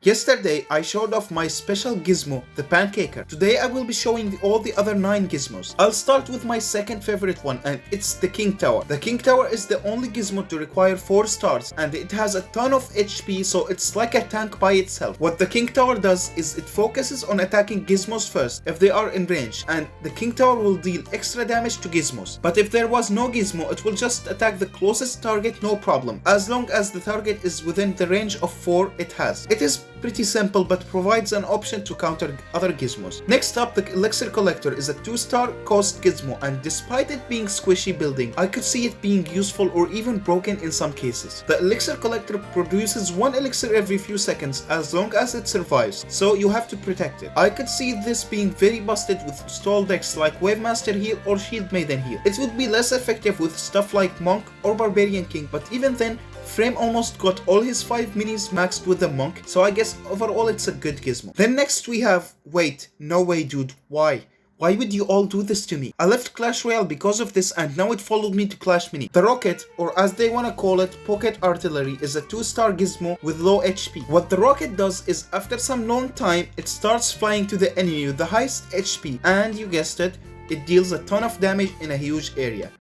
Yesterday I showed off my special gizmo, the pancaker. Today I will be showing all the other 9 gizmos. I'll start with my second favorite one, and it's the King Tower. The King Tower is the only gizmo to require 4 stars, and it has a ton of HP, so it's like a tank by itself. What the King Tower does is it focuses on attacking gizmos first if they are in range, and the King Tower will deal extra damage to gizmos. But if there was no gizmo, it will just attack the closest target no problem, as long as the target is within the range of 4 it has. It is pretty simple but provides an option to counter other gizmos. Next up, the Elixir Collector is a 2-star cost gizmo, and despite it being squishy building, I could see it being useful or even broken in some cases. The Elixir Collector produces 1 elixir every few seconds as long as it survives, so you have to protect it. I could see this being very busted with stall decks like Wave Master Heal or Shield Maiden Heal. It would be less effective with stuff like Monk or Barbarian King, but even then, Frame almost got all his 5 minis maxed with the Monk, so I guess overall it's a good gizmo. Then next we have, wait, no way dude, why? Why would you all do this to me? I left Clash Royale because of this, and now it followed me to Clash Mini. The Rocket, or as they wanna call it, Pocket Artillery, is a 2-star gizmo with low HP. What the Rocket does is, after some long time, it starts flying to the enemy with the highest HP, and you guessed it, it deals a ton of damage in a huge area.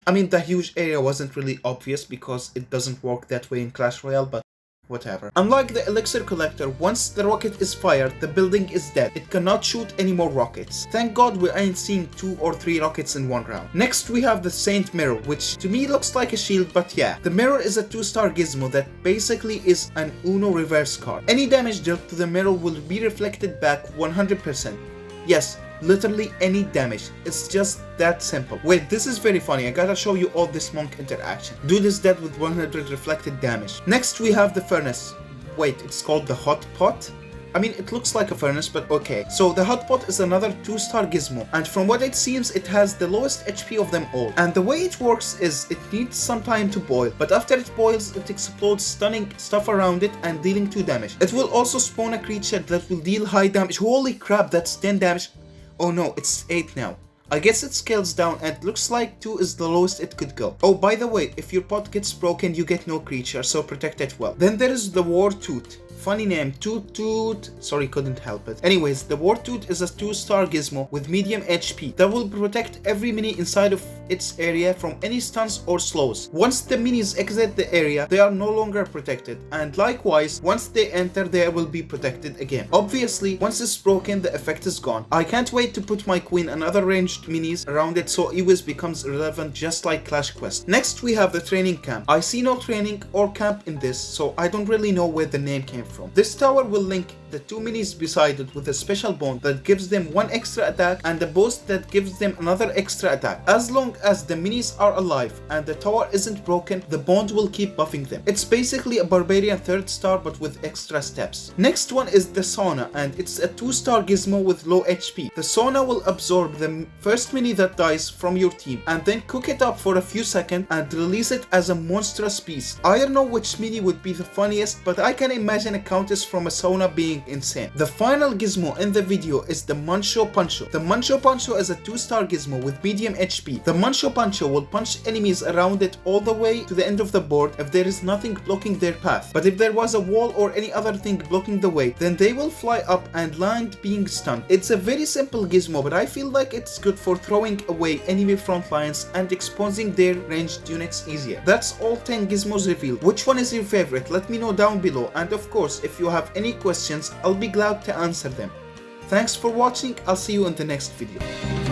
I mean, the huge area wasn't really obvious because it doesn't work that way in Clash Royale, but whatever. Unlike the Elixir Collector, once the rocket is fired, the building is dead. It cannot shoot any more rockets. Thank God we ain't seeing 2 or 3 rockets in one round. Next we have the Saint Mirror, which to me looks like a shield, but yeah. The mirror is a 2-star gizmo that basically is an Uno reverse card. Any damage dealt to the mirror will be reflected back 100%. Yes, literally any damage. It's just that simple. Wait, this is very funny. I gotta show you all this Monk interaction. Dude is dead with 100 reflected damage. Next we have the Furnace. Wait, it's called the Hot Pot? I mean, it looks like a furnace, but okay. So the Hot Pot is another 2-star gizmo, and from what it seems, it has the lowest HP of them all. And the way it works is it needs some time to boil, but after it boils, it explodes, stunning stuff around it and dealing 2 damage. It will also spawn a creature that will deal high damage. Holy crap, that's 10 damage. Oh no, it's 8 now. I guess it scales down, and looks like 2 is the lowest it could go. Oh, by the way, if your pot gets broken, you get no creature, so protect it well. Then there is the War Toot. Funny name, Toot Toot. Sorry, couldn't help it. Anyways, the War Toot is a 2-star gizmo with medium HP that will protect every mini inside of its area from any stuns or slows. Once the minis exit the area, they are no longer protected, and likewise, once they enter, they will be protected again. Obviously, once it's broken, the effect is gone. I can't wait to put my queen and other ranged minis around it so EWIS becomes relevant just like Clash Quest. Next, we have the training camp. I see no training or camp in this, so I don't really know where the name came from. This tower will link the 2 minis beside it with a special bond that gives them 1 extra attack and a boost that gives them another extra attack. As long as the minis are alive and the tower isn't broken, the bond will keep buffing them. It's basically a Barbarian 3rd star but with extra steps. Next one is the Sauna, and it's a 2-star gizmo with low HP. The Sauna will absorb the first mini that dies from your team and then cook it up for a few seconds and release it as a monstrous beast. I don't know which mini would be the funniest, but I can imagine a countess from a Sauna being insane. The final gizmo in the video is the Mancho Pancho. The Mancho Pancho is a 2-star gizmo with medium HP. The Mancho Pancho will punch enemies around it all the way to the end of the board if there is nothing blocking their path. But if there was a wall or any other thing blocking the way, then they will fly up and land being stunned. It's a very simple gizmo, but I feel like it's good for throwing away enemy front lines and exposing their ranged units easier. That's all 10 gizmos revealed. Which one is your favorite? Let me know down below, and of course, if you have any questions, I'll be glad to answer them. Thanks for watching. I'll see you in the next video.